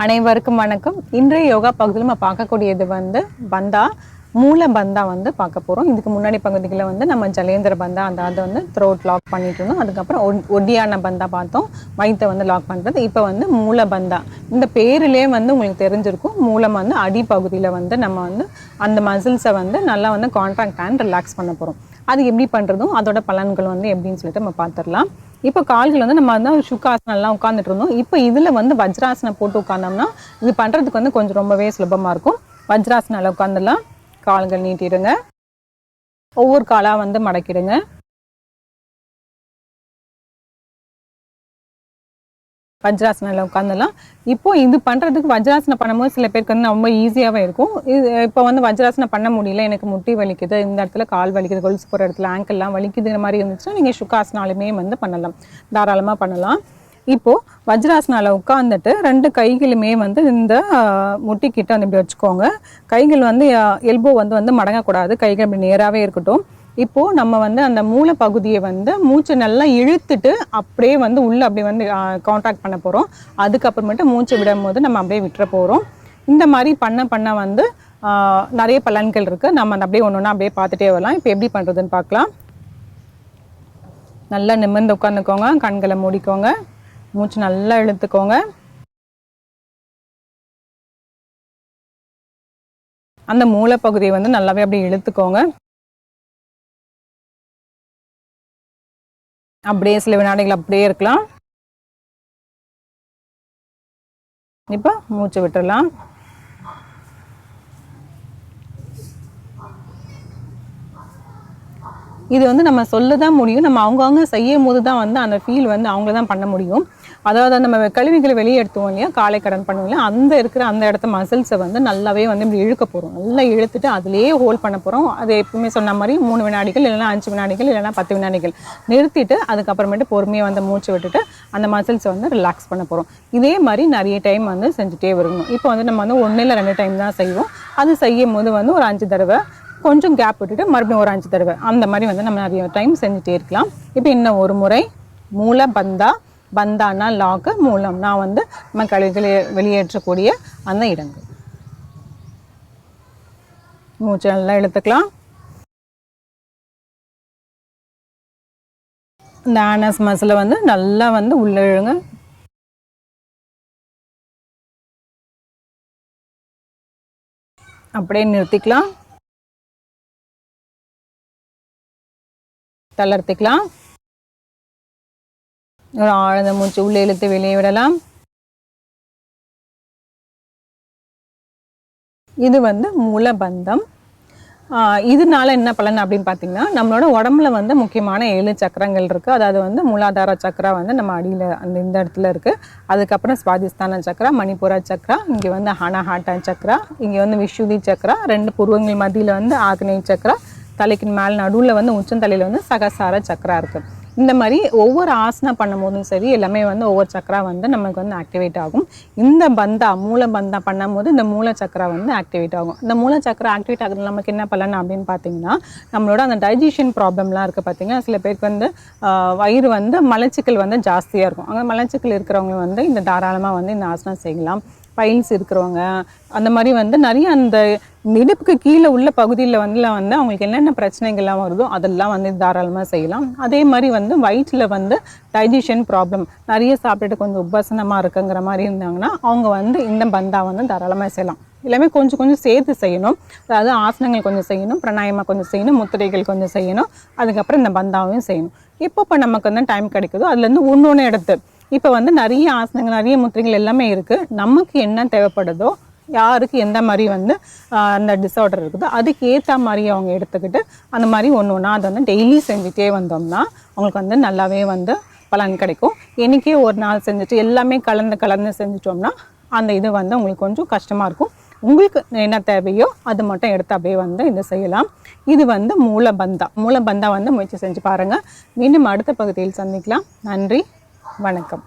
அனைவருக்கும் வணக்கம். இன்றைய யோகா பகுதியில் நம்ம பார்க்கக்கூடியது பந்தா மூல பந்தா பார்க்க போகிறோம். இதுக்கு முன்னாடி பகுதிகளில் நம்ம ஜலேந்திர பந்தா அதை த்ரோட் லாக் பண்ணிட்டு இருந்தோம். அதுக்கப்புறம் ஒடியான பந்தா பார்த்தோம், வயிற்றை லாக் பண்ணுறது. இப்போ மூல பந்தா இந்த பேரிலே உங்களுக்கு தெரிஞ்சிருக்கும். மூலம் அடிப்பகுதியில் நம்ம அந்த மசில்ஸை நல்லா கான்ட்ராக்ட் அண்ட் ரிலாக்ஸ் பண்ண போகிறோம். அது எப்படி பண்ணுறதும் அதோட பலன்கள் எப்படின்னு சொல்லிட்டு நம்ம பார்த்துடலாம். இப்போ கால்கள் நம்ம சுக்காசனம்லாம் உட்காந்துட்டு இருந்தோம். இப்போ இதில் வஜ்ராசனம் போட்டு உட்காந்தோம்னா இது பண்ணுறதுக்கு கொஞ்சம் ரொம்பவே சுலபமாக இருக்கும். வஜ்ராசனால உட்காந்துடலாம். கால்கள் நீட்டிடுங்க, ஒவ்வொரு காலாக மடக்கிடுங்க. வஜ்ராசனில் உட்காந்துலாம். இப்போ இது பண்ணுறதுக்கு வஜ்ராசனம் பண்ணும்போது சில பேருக்கு ரொம்ப ஈஸியாகவே இருக்கும். இது இப்போ வஜ்ராசனம் பண்ண முடியல, எனக்கு முட்டி வலிக்குது, இந்த இடத்துல கால் வலிக்குது, கொலுசு போகிற இடத்துல ஆங்கிள்லாம் வலிக்குதுங்கிற மாதிரி இருந்துச்சுன்னா நீங்கள் சுக்காசனாலுமே பண்ணலாம், தாராளமாக பண்ணலாம். இப்போது வஜ்ராசனால உட்காந்துட்டு ரெண்டு கைகளுமே இந்த முட்டிக்கிட்ட இப்படி வச்சுக்கோங்க. கைகள் எல்போ மடங்கக்கூடாது, கைகள் இப்படி நேராகவே இருக்கட்டும். இப்போது நம்ம அந்த மூளை பகுதியை மூச்சை நல்லா இழுத்துட்டு அப்படியே உள்ளே அப்படியே கான்ட்ராக்ட் பண்ண போகிறோம். அதுக்கப்புறமேட்டு மூச்சை விடும் போது நம்ம அப்படியே விட்டுற போகிறோம். இந்த மாதிரி பண்ண நிறைய பலன்கள் இருக்குது. நம்ம அப்படியே ஒன்று ஒன்றா அப்படியே பார்த்துட்டே வரலாம். இப்போ எப்படி பண்ணுறதுன்னு பார்க்கலாம். நல்லா நிமிர்ந்து உட்காந்துக்கோங்க, கண்களை மூடிக்கோங்க, மூச்சு நல்லா இழுத்துக்கோங்க. அந்த மூளை பகுதியை நல்லாவே அப்படியே இழுத்துக்கோங்க. அப்படியே சில வினாடிகள் அப்படியே இருக்கலாம். இப்போ மூச்சு விட்டுடலாம். இது நம்ம சொல்ல தான் முடியும், நம்ம அவங்கவுங்க செய்யும் போது தான் அந்த ஃபீல் அவங்க தான் பண்ண முடியும். அதாவது நம்ம கழிவுகளை வெளியே எடுத்துவோம் இல்லையா, காலை கடன் பண்ணுவோம் இல்லையா, அந்த இடத்த மசில்ஸை நல்லாவே இப்படி இழுக்க போகிறோம். நல்லா இழுத்துட்டு அதிலேயே ஹோல்ட் பண்ண போகிறோம். அது எப்பவுமே சொன்ன மாதிரி 3 வினாடிகள் இல்லைனா 5 வினாடிகள் இல்லைனா 10 வினாடிகள் நிறுத்திட்டு அதுக்கப்புறமேட்டு பொறுமையாக மூச்சு விட்டுட்டு அந்த மசில்ஸை ரிலாக்ஸ் பண்ண போகிறோம். இதே மாதிரி நிறைய டைம் செஞ்சுட்டே வரணும். இப்போ நம்ம 1 இல்லை 2 டைம் தான் செய்வோம். அது செய்யும் போது ஒரு 5 தடவை கொஞ்சம் கேப் விட்டுட்டு மறுபடியும் ஒரு 5 தடவை அந்த மாதிரி நம்ம நிறைய டைம் செஞ்சுட்டே இருக்கலாம். இப்போ இன்னும் ஒரு முறை மூல பந்தா, பந்தானா லாக்கு, மூலம்னா நம்ம கழிவுகளை வெளியேற்றக்கூடிய அந்த இடங்கள். மூச்சு நல்லா இழுத்துக்கலாம். இந்த ஆனஸ் மசிலை நல்லா உள்ள இழுங்க. அப்படியே நிறுத்திக்கலாம், தளர்த்திக்கலாம். ஒரு ஆழ்ந்த மூச்சு உள்ளே இழுத்து வெளியே விடலாம். இது மூலபந்தம். இதனால என்ன பலன் அப்படின்னு பார்த்தீங்கன்னா, நம்மளோட உடம்புல முக்கியமான 7 சக்கரங்கள் இருக்குது. அதாவது மூலாதார சக்கரா நம்ம அடியில் இந்த இடத்துல இருக்குது. அதுக்கப்புறம் சுவாதிஸ்தான சக்கரா, மணிப்புர சக்கரா, இங்கே அனாஹாட்டா சக்கரா, இங்கே விஷுதி சக்கரா, 2 புருவங்கள் மத்தியில் ஆக்னேய சக்கரா, தலைக்கு மேல் நடுவில் உச்சந்தலையில் சகசார சக்கரா இருக்குது. இந்த மாதிரி ஒவ்வொரு ஆசனம் பண்ணும் போதும் சரி எல்லாமே ஒவ்வொரு சக்கரா நமக்கு ஆக்டிவேட் ஆகும். இந்த பந்தா மூல பந்தா பண்ணும் போது இந்த மூல சக்கரா ஆக்டிவேட் ஆகும். இந்த மூல சக்கரா ஆக்டிவேட் ஆகுறது நமக்கு என்ன பலன் அப்படின்னு பார்த்தீங்கன்னா, நம்மளோட அந்த டைஜஷன் ப்ராப்ளம்லாம் இருக்குது பார்த்தீங்கன்னா, சில பேருக்கு வயிறு மலச்சிக்கல் ஜாஸ்தியாக இருக்கும். அங்கே மலச்சிக்கல் இருக்கிறவங்க இந்த தாராளமாக இந்த ஆசனம் செய்யலாம். பைல்ஸ் இருக்கிறவங்க அந்த மாதிரி நிறைய அந்த இடுப்புக்கு கீழே உள்ள பகுதியில் அவங்களுக்கு என்னென்ன பிரச்சனைகள்லாம் வருதோ அதெல்லாம் தாராளமாக செய்யலாம். அதே மாதிரி வயிற்றில் டைஜஷன் ப்ராப்ளம், நிறைய சாப்பிட்டுட்டு கொஞ்சம் உபாசனமாக இருக்குங்கிற மாதிரி இருந்தாங்கன்னா அவங்க இந்த பந்தா தாராளமாக செய்யலாம். எல்லாமே கொஞ்சம் கொஞ்சம் சேர்த்து செய்யணும். அதாவது ஆசனங்கள் கொஞ்சம் செய்யணும், பிராணாயாமம் கொஞ்சம் செய்யணும், முத்திரைகள் கொஞ்சம் செய்யணும், அதுக்கப்புறம் இந்த பந்தாவையும் செய்யணும். இப்போ நமக்கு டைம் கிடைக்குதோ அதுலேருந்து ஒன்று எடுத்து இப்போ நிறைய ஆசனங்கள், நிறைய முத்திரைகள் எல்லாமே இருக்குது. நமக்கு என்ன தேவைப்படுதோ, யாருக்கு எந்த மாதிரி அந்த டிஸார்டர் இருக்குதோ அதுக்கு ஏற்ற மாதிரி அவங்க எடுத்துக்கிட்டு அந்த மாதிரி ஒன்று ஒன்றா அதை டெய்லி செஞ்சுட்டே வந்தோம்னா அவங்களுக்கு நல்லாவே பலன் கிடைக்கும். என்றைக்கே ஒரு நாள் செஞ்சுட்டு எல்லாமே கலந்து செஞ்சிட்டோம்னா அந்த இது உங்களுக்கு கொஞ்சம் கஷ்டமாக இருக்கும். உங்களுக்கு என்ன தேவையோ அது மட்டும் எடுத்து அப்படியே இதை செய்யலாம். இது மூலபந்தா முயற்சி செஞ்சு பாருங்கள். மீண்டும் அடுத்த பகுதியில் சந்திக்கலாம். நன்றி, வணக்கம்.